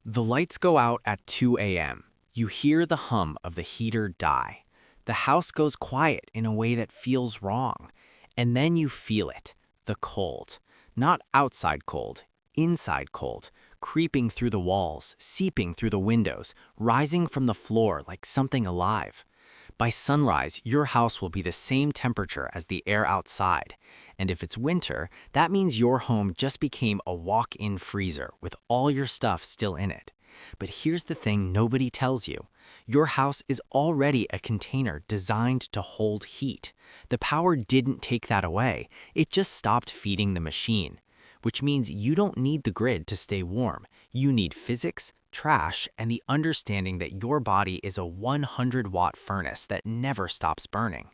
The lights go out at 2 a.m. You hear the hum of the heater die. The house goes quiet in a way that feels wrong. And then you feel it, the cold. Not outside cold, inside cold, creeping through the walls, seeping through the windows, rising from the floor like something alive. By sunrise, your house will be the same temperature as the air outside. And if it's winter, that means your home just became a walk-in freezer with all your stuff still in it. But here's the thing nobody tells you. Your house is already a container designed to hold heat. The power didn't take that away. It just stopped feeding the machine. Which means you don't need the grid to stay warm. You need physics, trash, and the understanding that your body is a 100-watt furnace that never stops burning.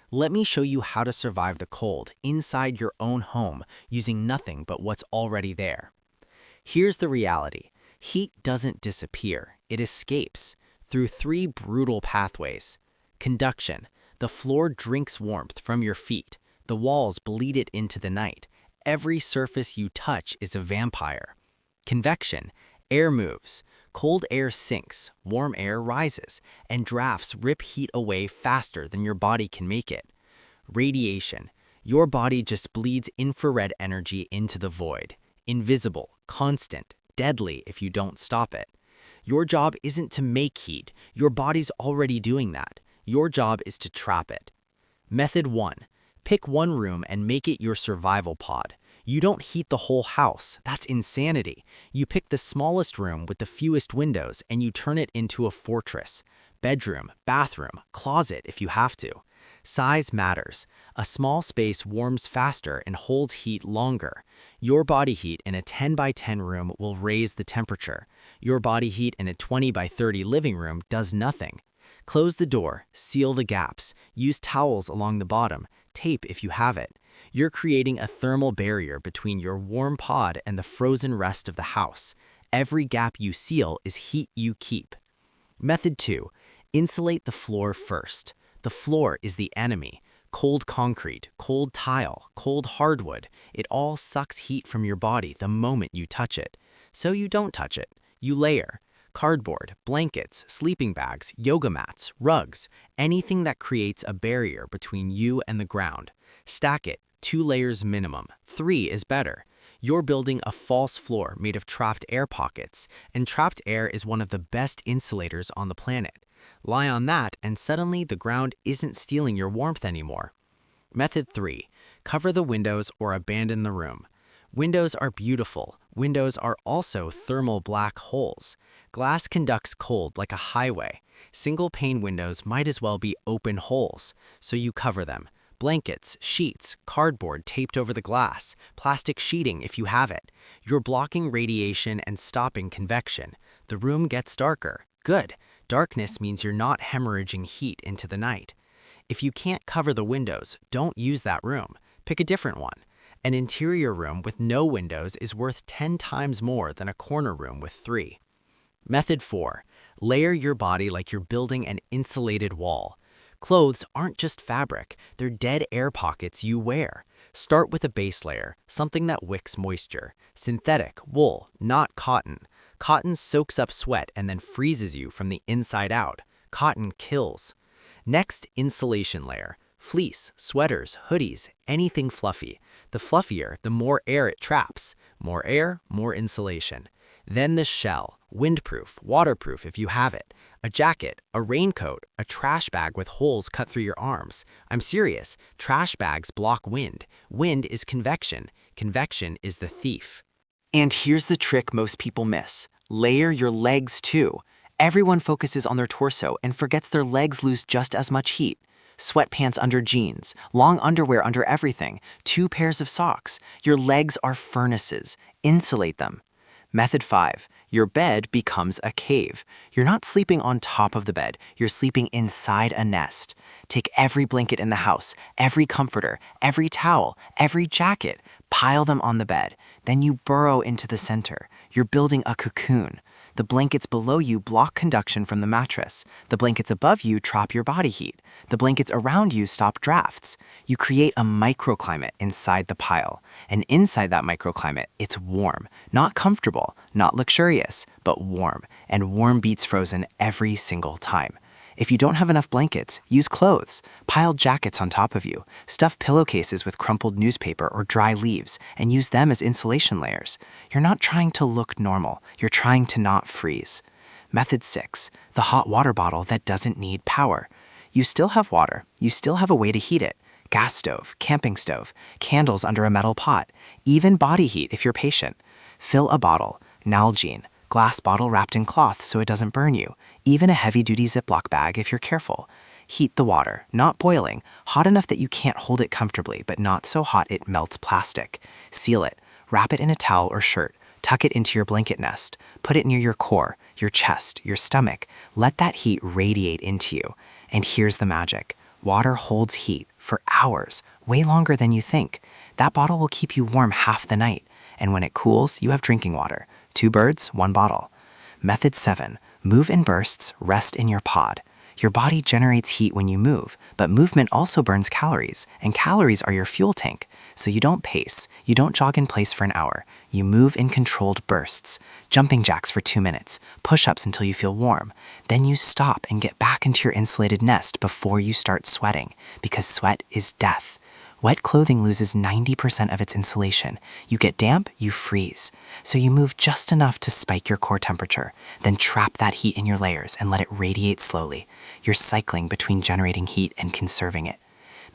Let me show you how to survive the cold inside your own home using nothing but what's already there. Here's the reality. Heat doesn't disappear. It escapes through three brutal pathways. Conduction. The floor drinks warmth from your feet. The walls bleed it into the night. Every surface you touch is a vampire. Convection. Air moves. Cold air sinks, warm air rises, and drafts rip heat away faster than your body can make it. Radiation. Your body just bleeds infrared energy into the void. Invisible, constant, deadly if you don't stop it. Your job isn't to make heat. Your body's already doing that. Your job is to trap it. Method 1. Pick one room and make it your survival pod. You don't heat the whole house. That's insanity. You pick the smallest room with the fewest windows and you turn it into a fortress. Bedroom, bathroom, closet if you have to. Size matters. A small space warms faster and holds heat longer. Your body heat in a 10 by 10 room will raise the temperature. Your body heat in a 20 by 30 living room does nothing. Close the door, seal the gaps, use towels along the bottom, tape if you have it. You're creating a thermal barrier between your warm pod and the frozen rest of the house. Every gap you seal is heat you keep. Method 2. Insulate the floor first. The floor is the enemy. Cold concrete, cold tile, cold hardwood. It all sucks heat from your body the moment you touch it. So you don't touch it. You layer. Cardboard, blankets, sleeping bags, yoga mats, rugs, anything that creates a barrier between you and the ground. Stack it, 2 layers minimum, 3 is better. You're building a false floor made of trapped air pockets, and trapped air is one of the best insulators on the planet. Lie on that and suddenly the ground isn't stealing your warmth anymore. Method 3. Cover the windows or abandon the room. Windows are beautiful. Windows are also thermal black holes. Glass conducts cold like a highway. Single-pane windows might as well be open holes, so you cover them. Blankets, sheets, cardboard taped over the glass, plastic sheeting if you have it. You're blocking radiation and stopping convection. The room gets darker. Good. Darkness means you're not hemorrhaging heat into the night. If you can't cover the windows, don't use that room. Pick a different one. An interior room with no windows is worth 10 times more than a corner room with 3. Method 4. Layer your body like you're building an insulated wall. Clothes aren't just fabric, they're dead air pockets you wear. Start with a base layer, something that wicks moisture. Synthetic, wool, not cotton. Cotton soaks up sweat and then freezes you from the inside out. Cotton kills. Next, insulation layer. Fleece, sweaters, hoodies, anything fluffy. The fluffier, the more air it traps. More air, more insulation. Then the shell, windproof, waterproof if you have it. A jacket, a raincoat, a trash bag with holes cut through your arms. I'm serious, trash bags block wind. Wind is convection. Convection is the thief. And here's the trick most people miss. Layer your legs too. Everyone focuses on their torso and forgets their legs lose just as much heat. Sweatpants under jeans, long underwear under everything, 2 pairs of socks. Your legs are furnaces. Insulate them. Method 5. Your bed becomes a cave. You're not sleeping on top of the bed. You're sleeping inside a nest. Take every blanket in the house, every comforter, every towel, every jacket, pile them on the bed. Then you burrow into the center. You're building a cocoon. The blankets below you block conduction from the mattress. The blankets above you trap your body heat. The blankets around you stop drafts. You create a microclimate inside the pile. And inside that microclimate, it's warm. Not comfortable, not luxurious, but warm. And warm beats frozen every single time. If you don't have enough blankets, use clothes. Pile jackets on top of you. Stuff pillowcases with crumpled newspaper or dry leaves and use them as insulation layers. You're not trying to look normal. You're trying to not freeze. Method 6. The hot water bottle that doesn't need power. You still have water. You still have a way to heat it. Gas stove, camping stove, candles under a metal pot, even body heat if you're patient. Fill a bottle, Nalgene, glass bottle wrapped in cloth so it doesn't burn you, even a heavy-duty Ziploc bag if you're careful. Heat the water, not boiling, hot enough that you can't hold it comfortably, but not so hot it melts plastic. Seal it, wrap it in a towel or shirt, tuck it into your blanket nest, put it near your core, your chest, your stomach. Let that heat radiate into you. And here's the magic. Water holds heat for hours, way longer than you think. That bottle will keep you warm half the night. And when it cools, you have drinking water. 2 birds, 1 bottle. Method 7. Move in bursts, rest in your pod. Your body generates heat when you move, but movement also burns calories, and calories are your fuel tank. So you don't pace, you don't jog in place for an hour. You move in controlled bursts. Jumping jacks for 2 minutes, push-ups until you feel warm. Then you stop and get back into your insulated nest before you start sweating, because sweat is death. Wet clothing loses 90% of its insulation. You get damp, you freeze. So you move just enough to spike your core temperature, then trap that heat in your layers and let it radiate slowly. You're cycling between generating heat and conserving it.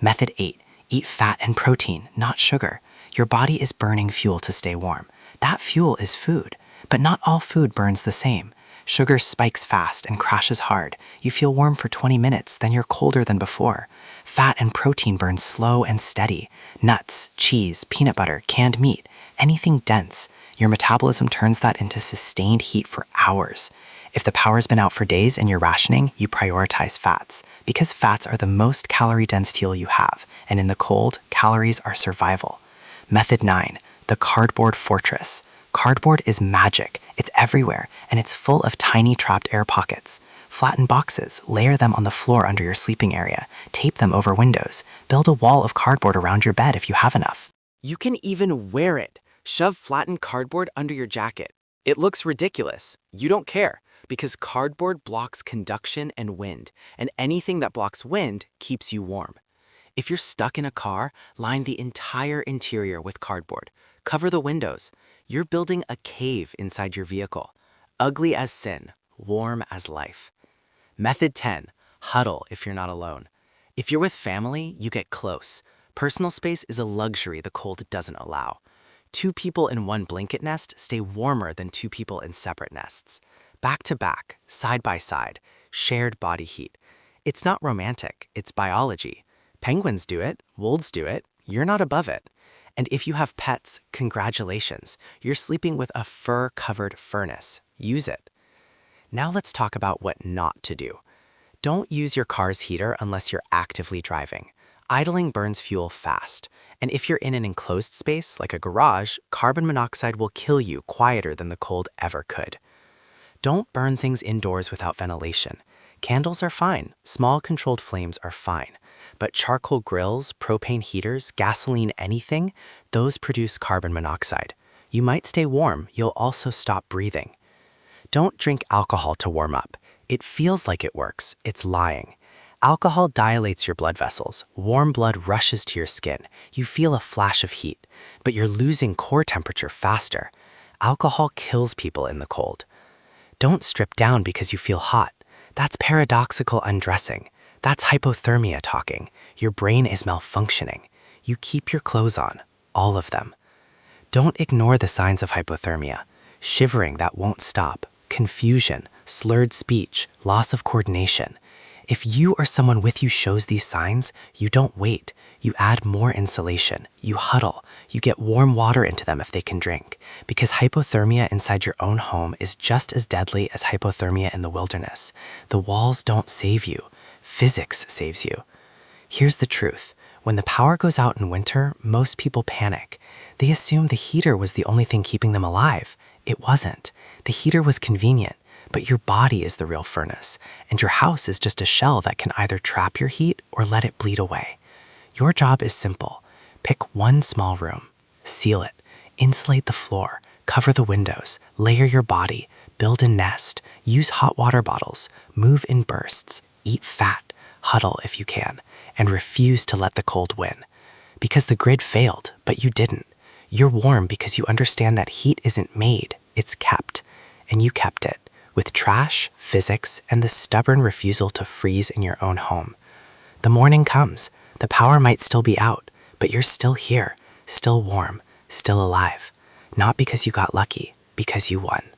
Method 8. Eat fat and protein, not sugar. Your body is burning fuel to stay warm. That fuel is food, but not all food burns the same. Sugar spikes fast and crashes hard. You feel warm for 20 minutes, then you're colder than before. Fat and protein burn slow and steady. Nuts, cheese, peanut butter, canned meat, anything dense. Your metabolism turns that into sustained heat for hours. If the power's been out for days and you're rationing, you prioritize fats, because fats are the most calorie-dense fuel you have, and in the cold, calories are survival. Method 9. The cardboard fortress. Cardboard is magic. It's everywhere, and it's full of tiny trapped air pockets. Flatten boxes, layer them on the floor under your sleeping area, tape them over windows, build a wall of cardboard around your bed if you have enough. You can even wear it. Shove flattened cardboard under your jacket. It looks ridiculous. You don't care, because cardboard blocks conduction and wind, and anything that blocks wind keeps you warm. If you're stuck in a car, line the entire interior with cardboard. Cover the windows. You're building a cave inside your vehicle. Ugly as sin, warm as life. Method 10. Huddle if you're not alone. If you're with family, you get close. Personal space is a luxury the cold doesn't allow. 2 people in one blanket nest stay warmer than 2 people in separate nests. Back to back, side by side, shared body heat. It's not romantic, it's biology. Penguins do it, wolves do it, you're not above it. And if you have pets, congratulations, you're sleeping with a fur-covered furnace. Use it. Now let's talk about what not to do. Don't use your car's heater unless you're actively driving. Idling burns fuel fast, and if you're in an enclosed space like a garage, carbon monoxide will kill you quieter than the cold ever could. Don't burn things indoors without ventilation. Candles are fine, small controlled flames are fine, but charcoal grills, propane heaters, gasoline, anything, those produce carbon monoxide. You might stay warm, you'll also stop breathing. Don't drink alcohol to warm up. It feels like it works, it's lying. Alcohol dilates your blood vessels, warm blood rushes to your skin, you feel a flash of heat, but you're losing core temperature faster. Alcohol kills people in the cold. Don't strip down because you feel hot. That's paradoxical undressing. That's hypothermia talking. Your brain is malfunctioning. You keep your clothes on, all of them. Don't ignore the signs of hypothermia. Shivering that won't stop, confusion, slurred speech, loss of coordination. If you or someone with you shows these signs, you don't wait. You add more insulation. You huddle. You get warm water into them if they can drink. Because hypothermia inside your own home is just as deadly as hypothermia in the wilderness. The walls don't save you. Physics saves you. Here's the truth. When the power goes out in winter, most people panic. They assume the heater was the only thing keeping them alive. It wasn't. The heater was convenient, but your body is the real furnace, and your house is just a shell that can either trap your heat or let it bleed away. Your job is simple. Pick one small room, seal it, insulate the floor, cover the windows, layer your body, build a nest, use hot water bottles, move in bursts, eat fat, huddle if you can, and refuse to let the cold win. Because the grid failed, but you didn't. You're warm because you understand that heat isn't made, it's kept. And you kept it, with trash, physics, and the stubborn refusal to freeze in your own home. The morning comes, the power might still be out, but you're still here, still warm, still alive. Not because you got lucky, because you won.